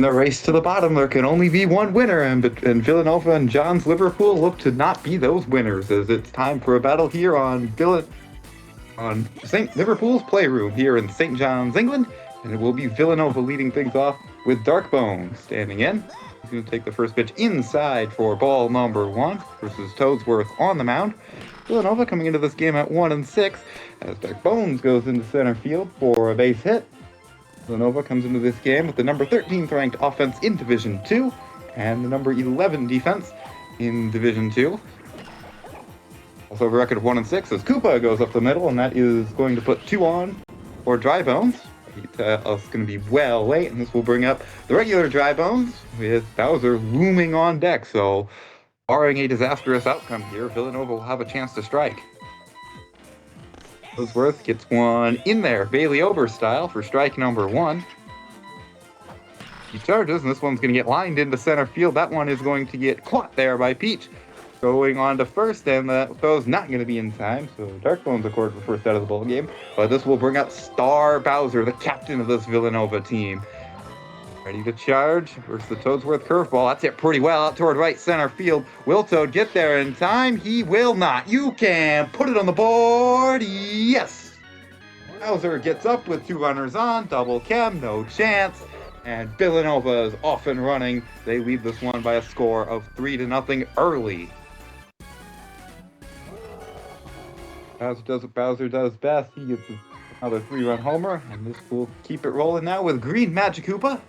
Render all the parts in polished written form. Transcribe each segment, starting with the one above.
In the race to the bottom, there can only be one winner, and Villanova and John's Liverpool look to not be those winners, as it's time for a battle here on St. Liverpool's Playroom here in St. John's, England, and it will be Villanova leading things off with Darkbone standing in. He's going to take the first pitch inside for ball number 1 versus Toadsworth on the mound. Villanova coming into this game at 1-6 as Darkbones goes into center field for a base hit. Villanova comes into this game with the number 13th ranked offense in Division 2 and the number 11 defense in Division 2. Also a record of 1-6 as Koopa goes up the middle, and that is going to put 2 on for Drybones. It's going to be well late, and this will bring up the regular Drybones with Bowser looming on deck. So, barring a disastrous outcome here, Villanova will have a chance to strike. Toadsworth gets one in there, Bailey Ober style, for strike number 1. He charges, and this one's going to get lined into center field. That one is going to get caught there by Peach. Going on to first, and that throw's not going to be in time, so Darkbones record for first out of the ball game. But this will bring up Star Bowser, the captain of this Villanova team. Ready to charge versus the Toadsworth curveball. That's it pretty well out toward right center field. Will Toad get there in time? He will not. You can put it on the board. Yes! Bowser gets up with 2 runners on. Double chem, no chance. And Villanova is off and running. They lead this one by a score of 3-0 early. Bowser does what Bowser does best. He gets another 3-run homer, and this will keep it rolling now with Green Magikoopa.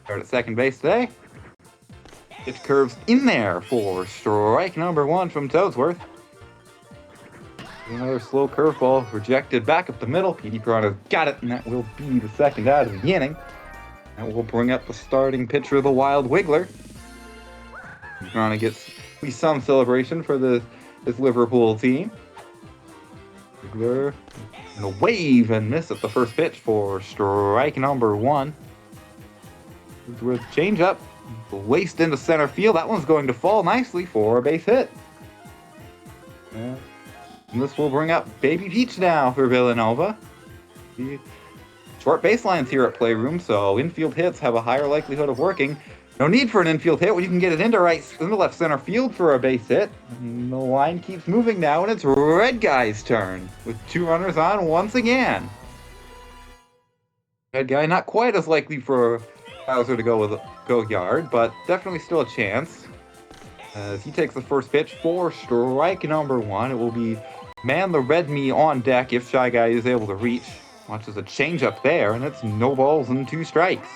Start at second base today. Pitch curves in there for strike number 1 from Toadsworth. Another slow curveball rejected back up the middle. Petey Piranha's got it, and that will be the second out of the inning. And we'll bring up the starting pitcher, the Wild Wiggler. Piranha gets at least some celebration for this Liverpool team. Wiggler and a wave and miss at the first pitch for strike number 1. With change up, laced into center field. That one's going to fall nicely for a base hit. And this will bring up Baby Peach now for Villanova. Short baselines here at Playroom, so infield hits have a higher likelihood of working. No need for an infield hit when you can get it into left center field for a base hit. And the line keeps moving now, and it's Red Guy's turn with 2 runners on once again. Red Guy not quite as likely for Bowser to go yard, but definitely still a chance. As he takes the first pitch for strike number 1, it will be Man the Red Me on deck if Shy Guy is able to reach. Watches a changeup there, and it's no balls and 2 strikes.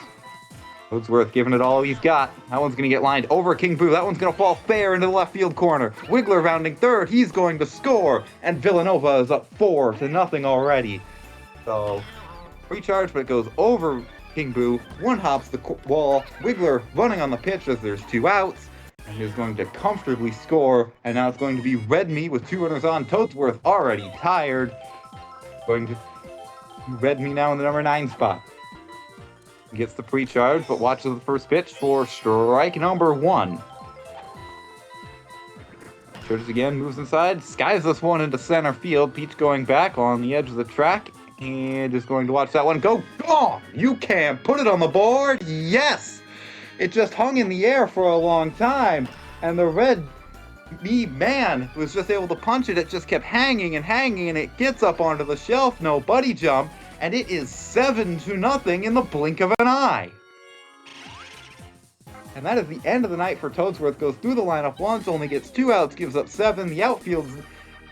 Toadsworth giving it all he's got. That one's going to get lined over King Boo. That one's going to fall fair into the left field corner. Wiggler rounding third. He's going to score. And Villanova is up 4-0 already. So, recharge, but it goes over King Boo. One hops the wall. Wiggler running on the pitch as there's 2 outs. And is going to comfortably score. And now it's going to be Red Me with 2 runners on. Toadsworth already tired. Going to Red Me now in the number 9 spot. Gets the pre-charge, but watches the first pitch for strike number 1. Charges again, moves inside, skies this one into center field. Peach going back on the edge of the track, and is going to watch that one go. Oh, you can put it on the board. Yes! It just hung in the air for a long time, and the Red Me man was just able to punch it. It just kept hanging, and it gets up onto the shelf. No buddy jump. And it is 7-0 in the blink of an eye. And that is the end of the night for Toadsworth. Goes through the lineup once, only gets 2 outs, gives up 7. The outfield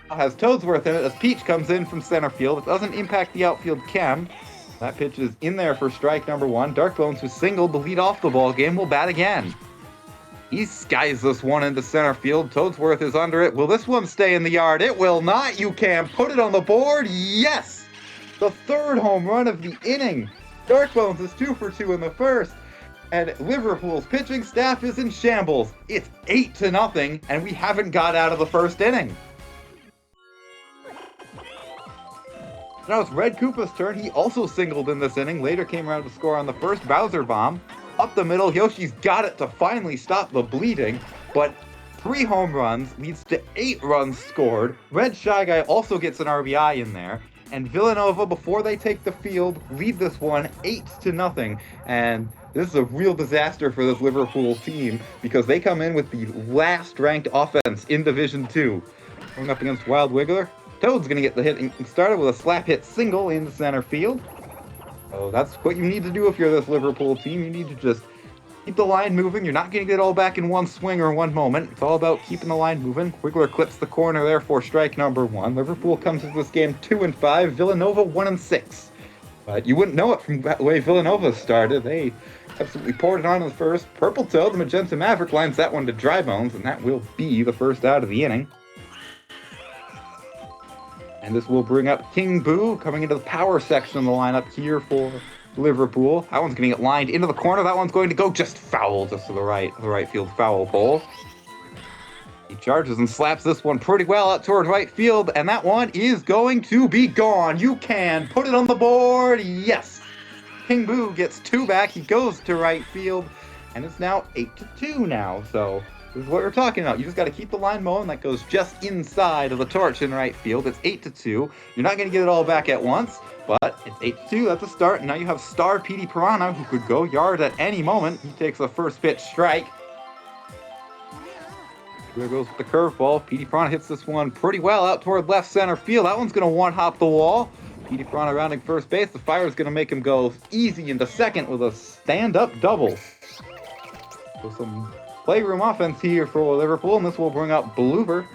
has Toadsworth in it as Peach comes in from center field. It doesn't impact the outfield chem. That pitch is in there for strike number 1. Darkbones, who singled to lead off the ball game, will bat again. He skies this one into center field. Toadsworth is under it. Will this one stay in the yard? It will not. You can put it on the board. Yes! The 3rd home run of the inning. Darkbones is 2 for 2 in the first. And Liverpool's pitching staff is in shambles. It's 8-0, and we haven't got out of the first inning. Now it's Red Koopa's turn. He also singled in this inning. Later came around to score on the first Bowser bomb. Up the middle, Yoshi's got it to finally stop the bleeding. But 3 home runs leads to 8 runs scored. Red Shy Guy also gets an RBI in there. And Villanova, before they take the field, lead this one 8-0. And this is a real disaster for this Liverpool team because they come in with the last ranked offense in Division 2. Going up against Wild Wiggler. Toad's going to get the hit and started with a slap hit single in the center field. So that's what you need to do if you're this Liverpool team. You need to just keep the line moving. You're not going to get it all back in one swing or one moment. It's all about keeping the line moving. Wiggler clips the corner there for strike number 1. Liverpool comes into this game 2-5. Villanova 1-6. But you wouldn't know it from the way Villanova started. They absolutely poured it on in the first. Purple Toad, the Magenta Maverick, lines that one to Dry Bones, and that will be the first out of the inning. And this will bring up King Boo coming into the power section of the lineup here for Liverpool. That one's going to get lined into the corner. That one's going to go just foul, just to the right field foul pole. He charges and slaps this one pretty well out toward right field, and that one is going to be gone. You can put it on the board. Yes. King Boo gets 2 back. He goes to right field, and it's now 8-2 now. So this is what we're talking about. You just got to keep the line mowing. That goes just inside of the torch in right field. It's 8-2. You're not going to get it all back at once, but it's 8-2. That's a start. And now you have star Petey Piranha, who could go yard at any moment. He takes a first pitch strike. There goes with the curveball. Petey Piranha hits this one pretty well out toward left center field. That one's going to one-hop the wall. Petey Piranha rounding first base. The Fire is going to make him go easy into second with a stand-up double. So some playroom offense here for Liverpool, and this will bring up Blooper.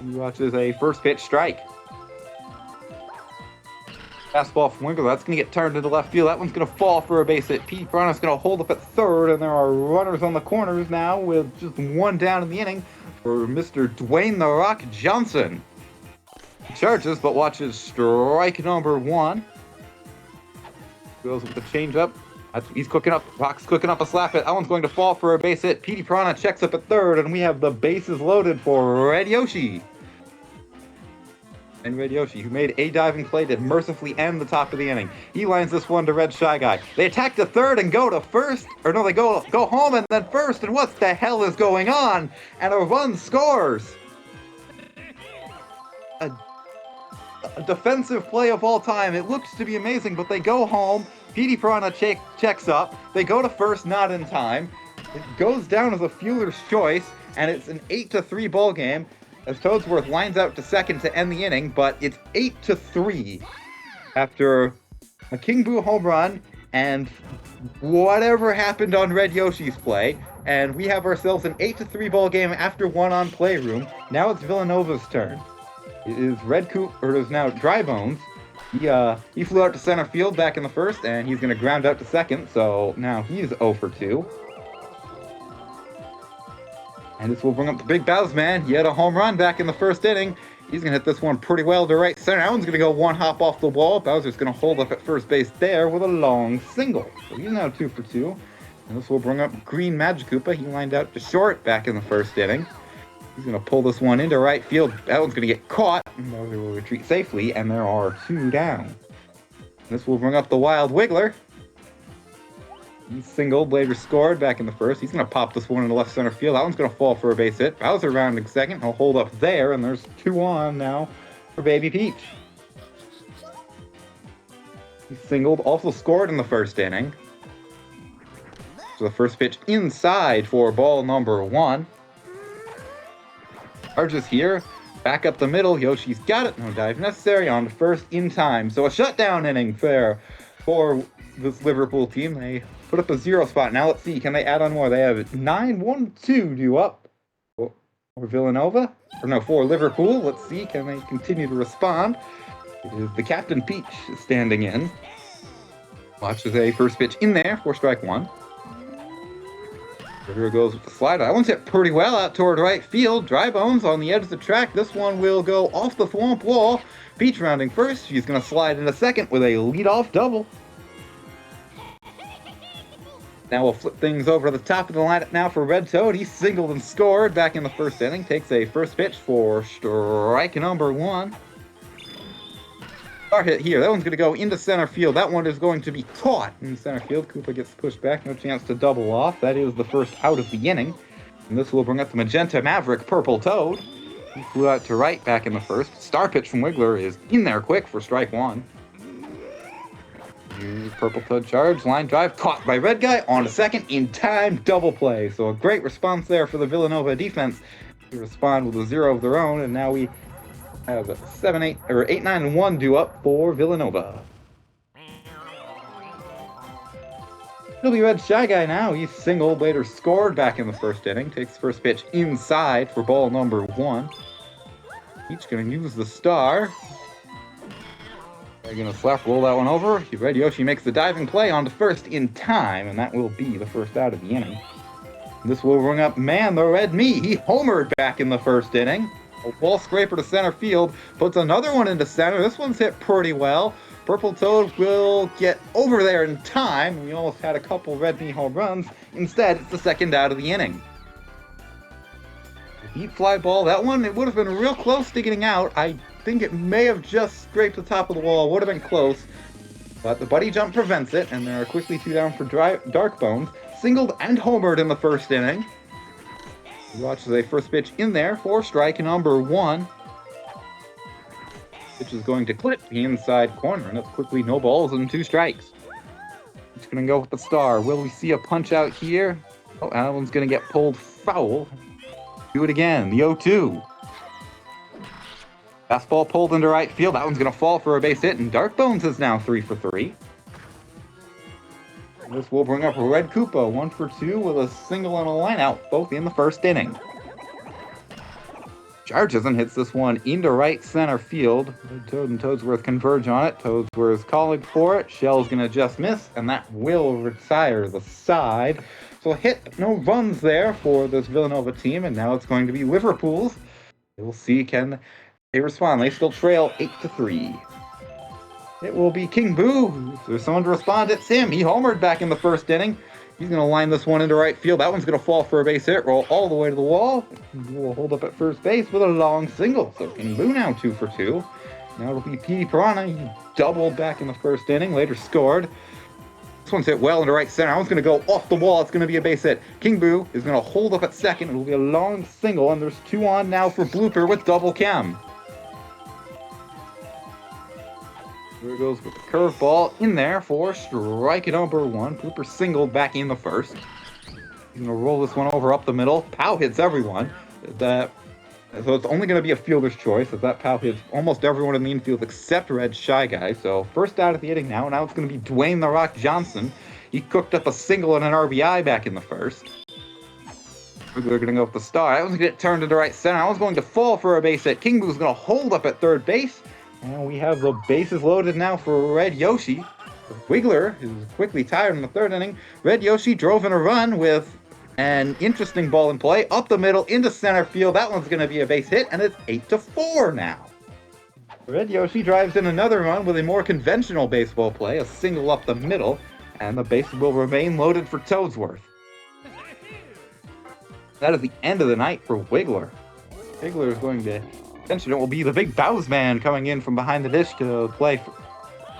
He watches a first pitch strike. Fastball from Winkler. That's going to get turned into left field. That one's going to fall for a base hit. Petey Piranha's going to hold up at third, and there are runners on the corners now with just 1 down in the inning for Mr. Dwayne The Rock Johnson. He charges, but watches strike number 1. Goes with the changeup. He's cooking up. Rock's cooking up a slap hit. That one's going to fall for a base hit. Petey Piranha checks up at third, and we have the bases loaded for Red Yoshi. And Red Yoshi, who made a diving play, did mercifully end the top of the inning. He lines this one to Red Shy Guy. They attack to third and go to first. Or no, they go home and then first. And what the hell is going on? And a run scores. A defensive play of all time. It looks to be amazing, but they go home. Petey Piranha checks up. They go to first, not in time. It goes down as a fueler's choice, and it's an 8-3 ball game as Toadsworth lines out to second to end the inning, but it's 8-3 after a King Boo home run and whatever happened on Red Yoshi's play, and we have ourselves an 8-3 ball game after 1 on Playroom. Now it's Villanova's turn. It is it is now Dry Bones. He flew out to center field back in the first, and he's going to ground out to second, so now he's 0 for 2. And this will bring up the big Bowz man. He had a home run back in the first inning. He's going to hit this one pretty well to right center. That one's going to go 1 hop off the wall. Bowser's going to hold up at first base there with a long single. So he's now 2 for 2. And this will bring up Green Magikoopa. He lined out to short back in the first inning. He's going to pull this one into right field. That one's going to get caught. And Bowser will retreat safely, and there are 2 down. This will bring up the Wild Wiggler. He singled, later scored back in the first. He's going to pop this one into left center field. That one's going to fall for a base hit. Bowser rounding second. He'll hold up there, and there's 2 on now for Baby Peach. He singled, also scored in the first inning. So the first pitch inside for ball number 1. Charges here. Back up the middle. Yoshi's got it. No dive necessary. On to first in time. So a shutdown inning fair for this Liverpool team. They put up a 0 spot. Now let's see. Can they add on more? They have 9-1-2 due up for Villanova. Or no, for Liverpool. Let's see. Can they continue to respond? It is the Captain Peach standing in. Watches a first pitch in there for strike 1. Here goes with the slider. That one's hit pretty well out toward right field. Dry Bones on the edge of the track. This one will go off the swamp wall. Peach rounding first. She's going to slide into second with a leadoff double. Now we'll flip things over to the top of the lineup now for Red Toad. He singled and scored back in the first inning. Takes a first pitch for strike number 1. Hit here. That one's going to go into center field. That one is going to be caught in center field. Koopa gets pushed back. No chance to double off. That is the first out of the inning. And this will bring up the Magenta Maverick Purple Toad. He flew out to right back in the first. Star pitch from Wiggler is in there quick for strike one. Purple Toad charge, line drive, caught by red guy on to second in time, double play. So a great response there for the Villanova defense to respond with a 0 of their own, and now we have a 7-8 or 8-9-1 due up for Villanova. He'll be red shy guy now. He's singled, later scored back in the first inning. Takes first pitch inside for ball number 1. Each going to use the star. They're going to slap roll that one over. Red Yoshi makes the diving play onto first in time, and that will be the first out of the inning. This will bring up Man the Red Me. He homered back in the first inning. A ball scraper to center field. Puts another one into center. This one's hit pretty well. Purple Toad will get over there in time. We almost had a couple Red Me home runs. Instead, it's the second out of the inning. The deep fly ball, that one, it would have been real close to getting out. I think it may have just scraped the top of the wall. Would have been close. But the buddy jump prevents it, and there are quickly 2 down for Dark Bones. Singled and homered in the first inning. He watches a first pitch in there for strike number 1. Pitch is going to clip the inside corner, and it's quickly no balls and 2 strikes. It's going to go with the star. Will we see a punch out here? Oh, that one's going to get pulled foul. Do it again. The 0-2. Fastball pulled into right field. That one's going to fall for a base hit, and Dark Bones is now 3 for 3. This will bring up Red Koopa, 1 for 2 with a single and a line out, both in the first inning. Charges and hits this one into right center field. Toad and Toadsworth converge on it. Toadsworth calling for it. Shell's going to just miss, and that will retire the side. So a hit, no runs there for this Villanova team, and now it's going to be Liverpool's. We'll see, can they respond? They still trail 8-3. It will be King Boo. If there's someone to respond, it's him. He homered back in the first inning. He's going to line this one into right field. That one's going to fall for a base hit, roll all the way to the wall. We'll hold up at first base with a long single. So King Boo now 2 for 2. Now it'll be Petey Piranha. He doubled back in the first inning, later scored. This one's hit well into right center. That one's going to go off the wall. It's going to be a base hit. King Boo is going to hold up at second. It'll be a long single, and there's 2 on now for Blooper with double Chem. Here goes with the curveball in there for strike number 1. Blooper singled back in the first. He's going to roll this one over up the middle. Pow hits everyone. So it's only going to be a fielder's choice, as that Pow hits almost everyone in the infield except Red Shy Guy. So first out of the inning now. Now it's going to be Dwayne The Rock Johnson. He cooked up a single and an RBI back in the first. We're going to go with the star. That one's going to get turned into right center. I was going to fall for a base hit. King Boo's going to hold up at third base. And we have the bases loaded now for Red Yoshi. Wiggler, who's quickly tired in the third inning. Red Yoshi drove in a run with an interesting ball in play. Up the middle, into center field. That one's going to be a base hit, and it's 8-4 now. Red Yoshi drives in another run with a more conventional baseball play. A single up the middle, and the bases will remain loaded for Toadsworth. That is the end of the night for Wiggler. Wiggler is going to... Attention, it will be the big Bowes man coming in from behind the dish to play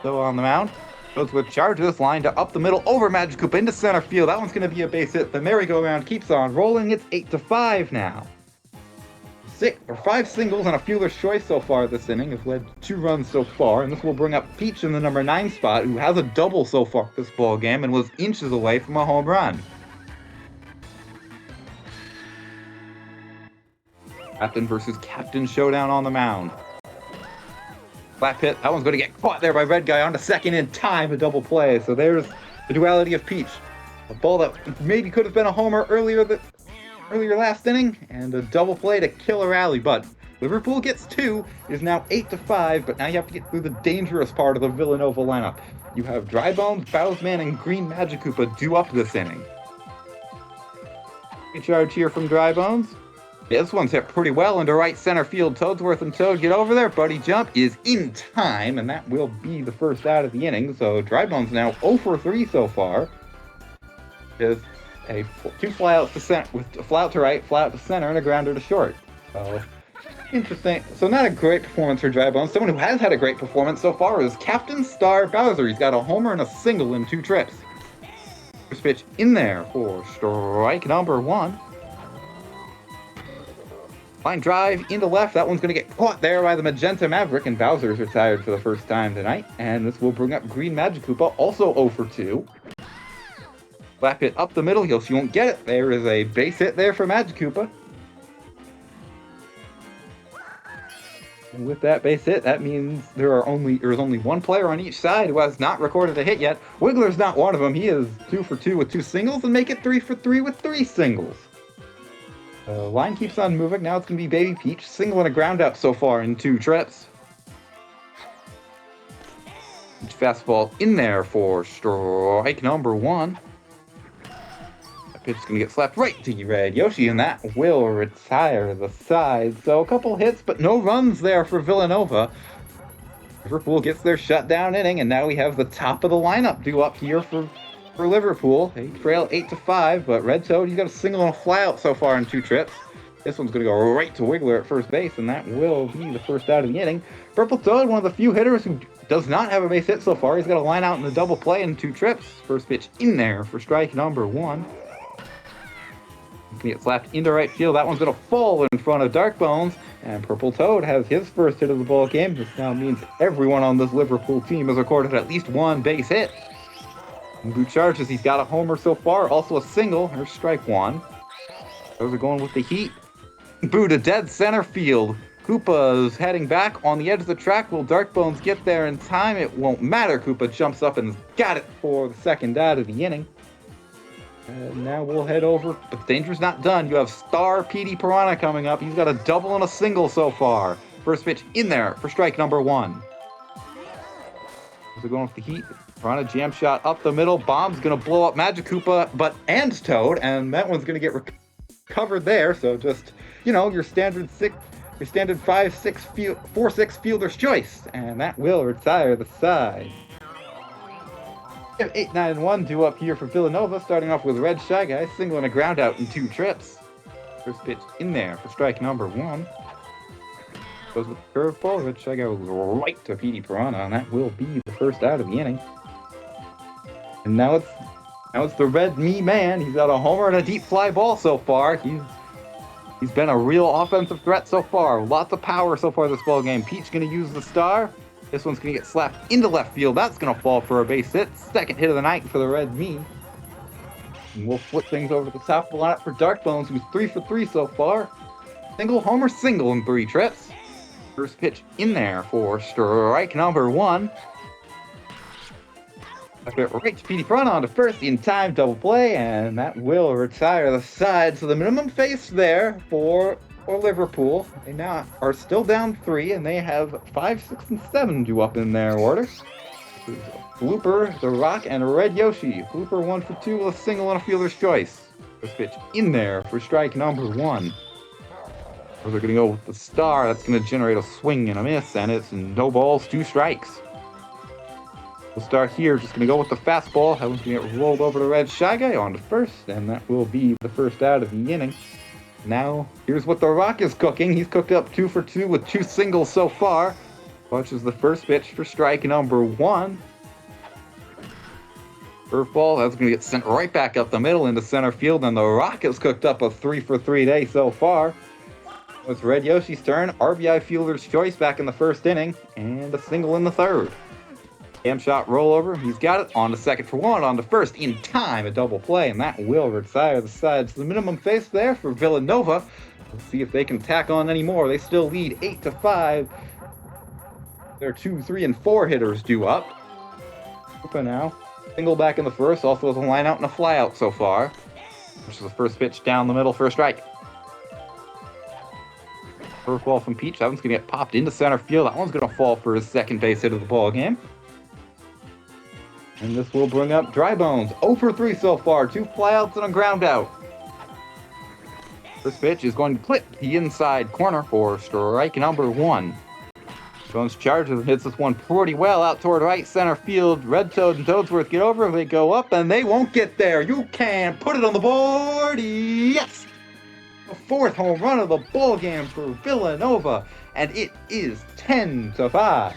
on the mound. Goes with charges, line to up the middle, over Magic Koopa into center field. That one's going to be a base hit. The merry-go-round keeps on rolling. It's 8-5 now. 5 singles and a fielder's choice so far this inning have led 2 runs so far, and this will bring up Peach in the number 9 spot, who has a double so far this ball game and was inches away from a home run. Captain versus Captain showdown on the mound. Flat hit. That one's going to get caught there by Red Guy on to second in time, a double play. So there's the duality of Peach. A ball that maybe could have been a homer earlier last inning, and a double play to kill a rally. But Liverpool gets 2. It is now 8-5, but now you have to get through the dangerous part of the Villanova lineup. You have Dry Bones, Bowsman, and Green Magic Koopa due up this inning. A charge here from Dry Bones. Yeah, this one's hit pretty well into right center field. Toadsworth and Toad get over there. Buddy jump is in time, and that will be the first out of the inning. So Dry Bones now 0 for 3 so far. Is a 2 flyouts to center, with a flyout to right, flyout to center, and a grounder to short. So interesting. So not a great performance for Dry Bones. Someone who has had a great performance so far is Captain Star Bowser. He's got a homer and a single in 2 trips. First pitch in there for strike number 1. Line drive into left. That one's going to get caught there by the Magenta Maverick, and Bowser's retired for the first time tonight. And this will bring up Green Magikoopa, also 0 for 2. Slap it up the middle. Yoshi won't get it. There is a base hit there for Magikoopa. And with that base hit, that means there is only one player on each side who has not recorded a hit yet. Wiggler's not one of them. He is 2 for 2 with 2 singles and make it 3 for 3 with 3 singles. The line keeps on moving. Now it's going to be Baby Peach. Single and a ground out so far in 2 trips. Each fastball in there for strike number 1. That pitch is going to get slapped right to Red Yoshi, and that will retire the side. So a couple hits, but no runs there for Villanova. Liverpool gets their shutdown inning, and now we have the top of the lineup due up here for Liverpool. They trail 8-5, but Red Toad, he's got a single and a flyout so far in 2 trips. This one's going to go right to Wiggler at first base, and that will be the first out of the inning. Purple Toad, one of the few hitters who does not have a base hit so far. He's got a line out in the double play in 2 trips. First pitch in there for strike number 1. He's going to get slapped into right field. That one's going to fall in front of Dark Bones, and Purple Toad has his first hit of the ball game. This now means everyone on this Liverpool team has recorded at least 1 base hit. Boot charges, he's got a homer so far, also a single. There's strike 1. Those are going with the heat. Boo to dead center field. Koopa's heading back on the edge of the track. Will Dark Bones get there in time? It won't matter. Koopa jumps up and got it for the second out of the inning. And now we'll head over, but the danger's not done. You have Star Petey Piranha coming up. He's got a double and a single so far. First pitch in there for strike number 1. They're going with the heat. Piranha jam shot up the middle. Bomb's going to blow up Magikoopa, and Toad, and that one's going to get recovered there. So just, your standard 4-6 fielder's choice, and that will retire the side. We have 8-9-1 due up here for Villanova, starting off with Red Shy Guy, single and a ground out in 2 trips. First pitch in there for strike number 1. Goes with the curveball. Red Shy Guy goes right to Petey Piranha, and that will be the first out of the inning. And now it's the Red Me Man. He's got a homer and a deep fly ball so far. He's been a real offensive threat so far. Lots of power so far this ball game. Peach going to use the star. This one's going to get slapped into left field. That's going to fall for a base hit. Second hit of the night for the Red Me. And we'll flip things over to the top of the lineup for Dark Bones, who's 3 for 3 so far. Single homer, single in 3 trips. First pitch in there for strike number 1. Right to Petey Piranha on to first in time, double play, and that will retire the side. So the minimum face there for Liverpool. They now are still down 3, and they have 5, 6, and 7 due up in their order. Blooper, The Rock, and Red Yoshi. Blooper 1 for 2 with a single and a fielder's choice. First pitch in there for strike number 1. They're going to go with the star. That's going to generate a swing and a miss, and it's no balls, 2 strikes. We'll start here. Just going to go with the fastball. That one's going to get rolled over to Red Shy Guy on to first, and that will be the first out of the inning. Now, here's what The Rock is cooking. He's cooked up 2 for 2 with 2 singles so far. Watches the first pitch for strike number 1. Curveball, that's going to get sent right back up the middle into center field, and The Rock has cooked up a 3 for 3 day so far. It's Red Yoshi's turn. RBI fielder's choice back in the first inning, and a single in the third. Jam shot rollover. He's got it on to second for 1, on to first in time, a double play, and that will retire the side. So the minimum face there for Villanova. Let's see if they can tack on any more. They still lead 8-5. Their 2, 3, and 4 hitters due up. Koopa now. Single back in the first, also has a line out and a fly out so far. Which is the first pitch down the middle for a strike. Curveball from Peach. That one's going to get popped into center field. That one's going to fall for his second base hit of the ball game. And this will bring up Dry Bones. 0 for 3 so far. 2 flyouts and a ground out. This pitch is going to clip the inside corner for strike number 1. Bones charges and hits this one pretty well out toward right center field. Red Toad and Toadsworth get over. They go up and they won't get there. You can put it on the board. Yes! The 4th home run of the ball game for Villanova. And it is 10-5.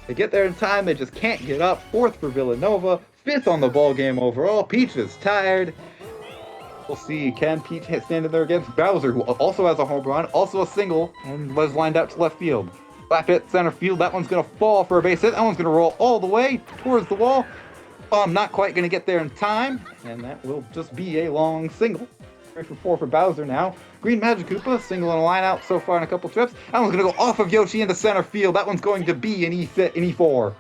They get there in time, they just can't get up. 4th for Villanova, 5th on the ball game overall. Peach is tired. We'll see, can Pete stand in there against Bowser, who also has a home run, also a single, and was lined out to left field. Slap hit center field, that one's going to fall for a base hit, that one's going to roll all the way towards the wall. Not quite going to get there in time, and that will just be a long single. 3 for 4 for Bowser now. Green Magic Koopa, single and a line out so far in a couple trips. That one's going to go off of Yoshi into center field. That one's going to be an E4.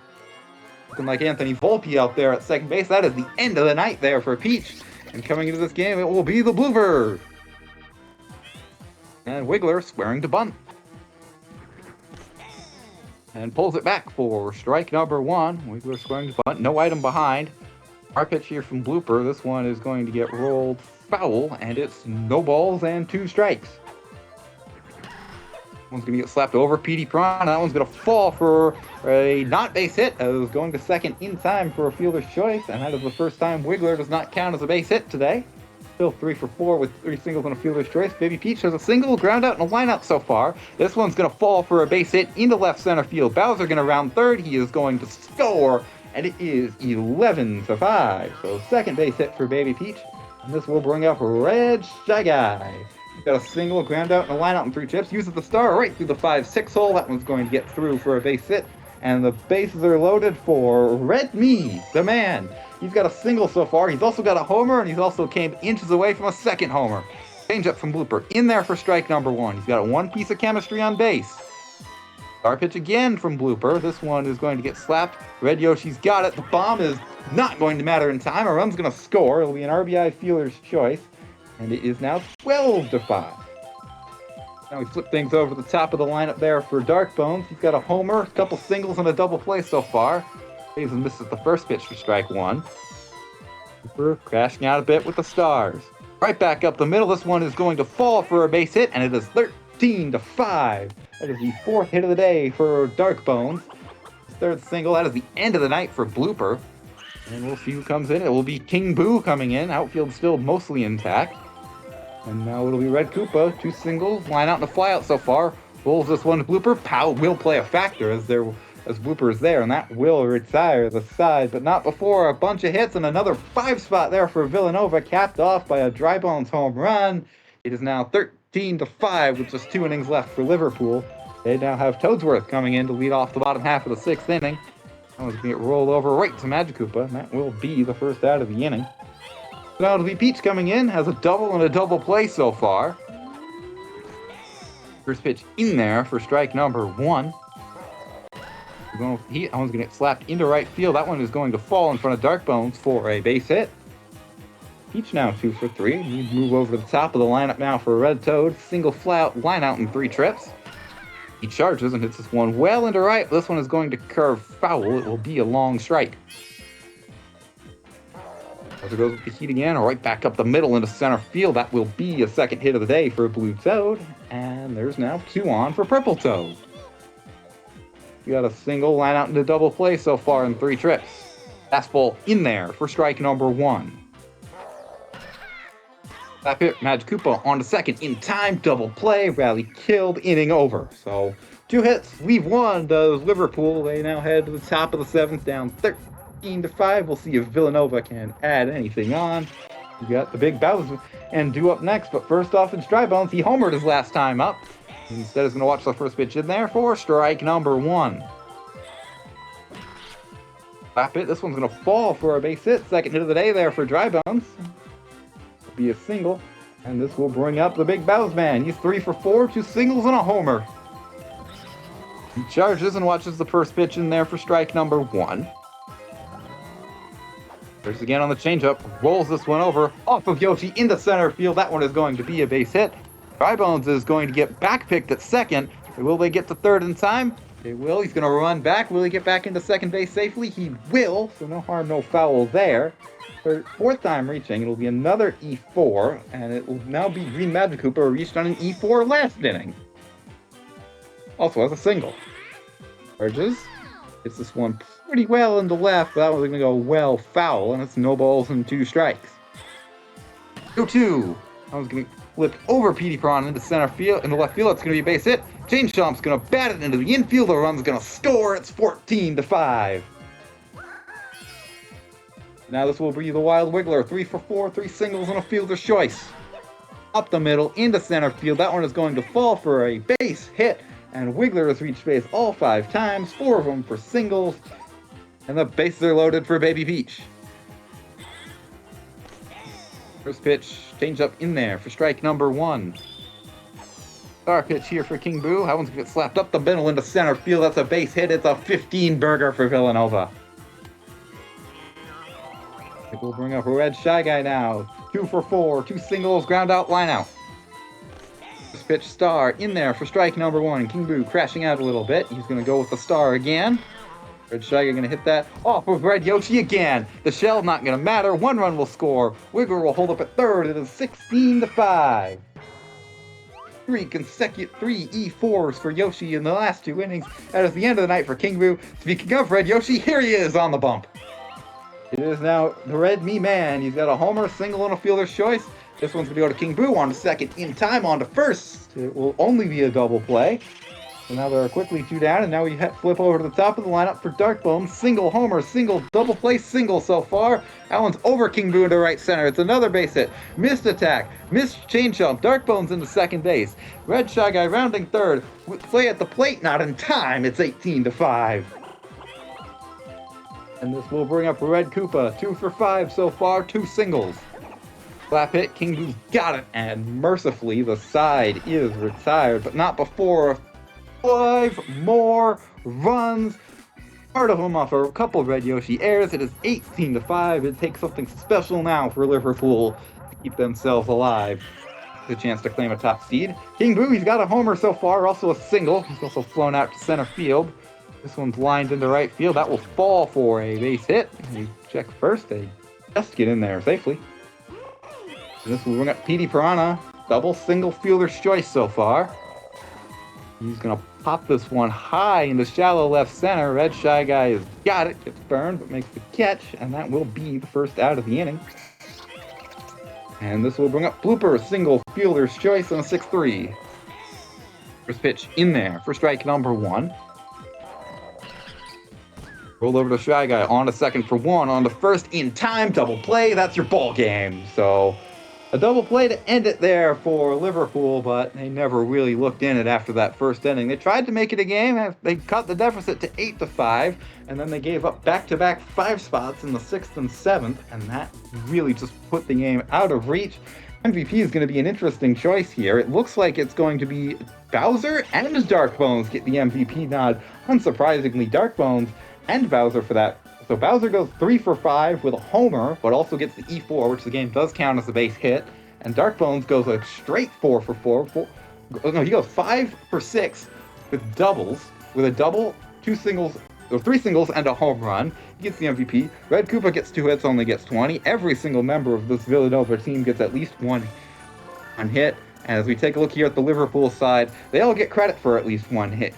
Looking like Anthony Volpe out there at second base. That is the end of the night there for Peach. And coming into this game, it will be the Bluebird. And Wiggler squaring to bunt. And pulls it back for strike number 1. Wiggler squaring to bunt. No item behind. Our pitch here from Blooper. This one is going to get rolled foul, and it's no balls and 2 strikes. One's going to get slapped over Petey Prawn. That one's going to fall for a not base hit. It was going to second in time for a fielder's choice, and that is the first time Wiggler does not count as a base hit today. Still 3 for 4 with 3 singles and a fielder's choice. Baby Peach has a single, ground out, and a lineup so far. This one's going to fall for a base hit into left center field. Bowser going to round third. He is going to score, and it is 11 to 5. So second base hit for Baby Peach. And this will bring up Red Shy Guy. He's got a single, ground out, and a line out in 3 chips. Uses the star right through the 5-6 hole. That one's going to get through for a base hit. And the bases are loaded for Red Me, the man. He's got a single so far. He's also got a homer, and he's also came inches away from a second homer. Change up from Blooper. In there for strike number 1. He's got 1 piece of chemistry on base. Star pitch again from Blooper. This one is going to get slapped. Red Yoshi's got it. The bomb is not going to matter in time. A run's going to score. It'll be an RBI fielder's choice. And it is now 12 to 5. Now we flip things over to the top of the lineup there for Dark Bones. He's got a homer, a couple singles, and a double play so far. Hazen misses the first pitch for strike 1. Blooper crashing out a bit with the stars. Right back up the middle. This one is going to fall for a base hit, and it is 13 to 5. That is the 4th hit of the day for Dark Bones. His 3rd single. That is the end of the night for Blooper. And we'll see who comes in. It will be King Boo coming in. Outfield still mostly intact. And now it'll be Red Koopa. 2 singles, line out and a fly out so far. Rolls this one to Blooper. Pow will play a factor as Blooper is there, and that will retire the side, but not before a bunch of hits and another 5 spot there for Villanova, capped off by a Dry Bones home run. It is now 13 to 5 with just 2 innings left for Liverpool. They now have Toadsworth coming in to lead off the bottom half of the 6th inning. That one's going to get rolled over right to Magic Koopa, and that will be the first out of the inning. So now it'll be Peach coming in, has a double and a double play so far. First pitch in there for strike number 1. That one's going to get slapped into right field. That one is going to fall in front of Dark Bones for a base hit. Peach now 2 for 3. We move over to the top of the lineup now for Red Toad. Single fly out, line out in 3 trips. He charges and hits this one well into right. This one is going to curve foul. It will be a long strike. As it goes with the heat again, right back up the middle into center field. That will be a 2nd hit of the day for Blue Toad. And there's now 2 on for Purple Toad. We got a single, line out into double play so far in 3 trips. Fastball in there for strike number 1. Slap hit, Magic Koopa on to second in time, double play, rally killed, inning over. So 2 hits, leave 1 does Liverpool. They now head to the top of the 7th, down 13 to 5. We'll see if Villanova can add anything on. We got the big Bowser and due up next, but first off, it's Dry Bones. He homered his last time up. Instead, is going to watch the first pitch in there for strike number 1. Slap it. This one's going to fall for a base hit. 2nd hit of the day there for Dry Bones. It'll be a single, and this will bring up the big Bowser man. He's 3 for 4, 2 singles and a homer. He charges and watches the first pitch in there for strike number 1. There's again on the changeup. Rolls this one over off of Yoshi into center field. That one is going to be a base hit. Dry Bones is going to get back picked at 2nd. Will they get to 3rd in time? They will. He's going to run back. Will he get back into 2nd base safely? He will. So no harm, no foul there. 4th time reaching. It'll be another E4. And it will now be Green Magic Koopa, who reached on an E4 last inning. Also has a single. Charges. Hits this one pretty well into left. But that one's going to go well foul. And it's no balls and 2 strikes. 2-2. That one's going to flip over Petey Prawn into center field, into left field. It's going to be a base hit. Jane Chomp's going to bat it into the infield. The run's going to score. It's 14 to 5. Now this will be the Wild Wiggler. 3 for 4, 3 singles and a fielder's choice. Up the middle, into center field. That one is going to fall for a base hit. And Wiggler has reached base all 5 times, 4 of them for singles. And the bases are loaded for Baby Peach. First pitch, change up in there for strike number 1. Star pitch here for King Boo. That one's going to get slapped up the middle into center field. That's a base hit. It's a 15-burger for Villanova. We'll bring up a red Shy Guy now. 2 for 4, 2 singles, ground out, line out. First pitch, Star in there for strike number 1. King Boo crashing out a little bit. He's going to go with the Star again. Red Shy Guy going to hit that off with Red Yoshi again. The shell not going to matter. 1 run will score. Wiggler will hold up at third. It is 16-5. 3 consecutive 3 E4s for Yoshi in the last 2 innings. That is the end of the night for King Boo. Speaking of Red Yoshi, here he is on the bump. It is now the Red Me Man. He's got a homer, single, and a fielder's choice. This one's going to go to King Boo on to second, in time on to first. It will only be a double play. So now there are quickly 2 down, and now we flip over to the top of the lineup for Darkbone. Single homer, single, double play, single so far. That one's over King Boo into right center. It's another base hit. Missed attack, missed change jump. Darkbone's into second base. Red Shy Guy rounding third. Play at the plate, not in time. It's 18-5. And this will bring up Red Koopa. 2 for 5 so far, 2 singles. Slap hit, King Boo's got it, and mercifully the side is retired, but not before 5 more runs. Part of them off a couple of Red Yoshi airs. It is 18-5. It takes something special now for Liverpool to keep themselves alive. The chance to claim a top seed. King Boo, he's got a homer so far, also a single. He's also flown out to center field. This one's lined into right field. That will fall for a base hit. We check first. They just get in there safely. And this will bring up Petey Piranha. Double single fielder's choice so far. He's going to pop this one high into shallow left center. Red Shy Guy has got it. Gets burned, but makes the catch. And that will be the first out of the inning. And this will bring up Blooper. Single fielder's choice on a 6-3. First pitch in there for strike number 1. Roll over to Shy Guy, on to second for 1, on to first in time, double play, that's your ball game. So, a double play to end it there for Liverpool, but they never really looked in it after that first inning. They tried to make it a game, they cut the deficit to 8-5, and then they gave up back-to-back 5 spots in the 6th and 7th, and that really just put the game out of reach. MVP is going to be an interesting choice here. It looks like it's going to be Bowser and Darkbones get the MVP nod. Unsurprisingly, Darkbones and Bowser for that. So Bowser goes 3 for 5 with a homer, but also gets the E4, which the game does count as a base hit. And Darkbones goes a straight 4 for 4. He goes 5 for 6 with doubles, with a double, 2 singles, or 3 singles and a home run. He gets the MVP. Red Koopa gets 2 hits, only gets 20. Every single member of this Villanova team gets at least one hit. And as we take a look here at the Liverpool side, they all get credit for at least 1 hit.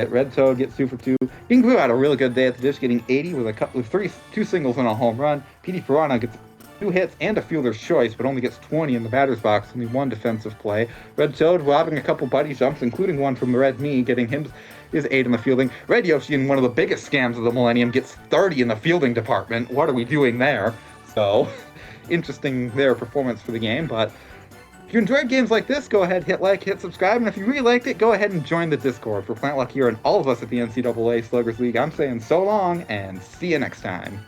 Red Toad gets 2 for 2. King Boo had a really good day at the dish, getting 80 with 2 singles and a home run. Petey Piranha gets 2 hits and a fielder's choice, but only gets 20 in the batter's box, only 1 defensive play. Red Toad robbing a couple buddy jumps, including one from the Red Me, getting his 8 in the fielding. Red Yoshi, in one of the biggest scams of the millennium, gets 30 in the fielding department. What are we doing there? So, interesting their performance for the game, but if you enjoyed games like this, go ahead, hit like, hit subscribe, and if you really liked it, go ahead and join the Discord. For Plantluck here and all of us at the NCAA Sluggers League, I'm saying so long, and see you next time.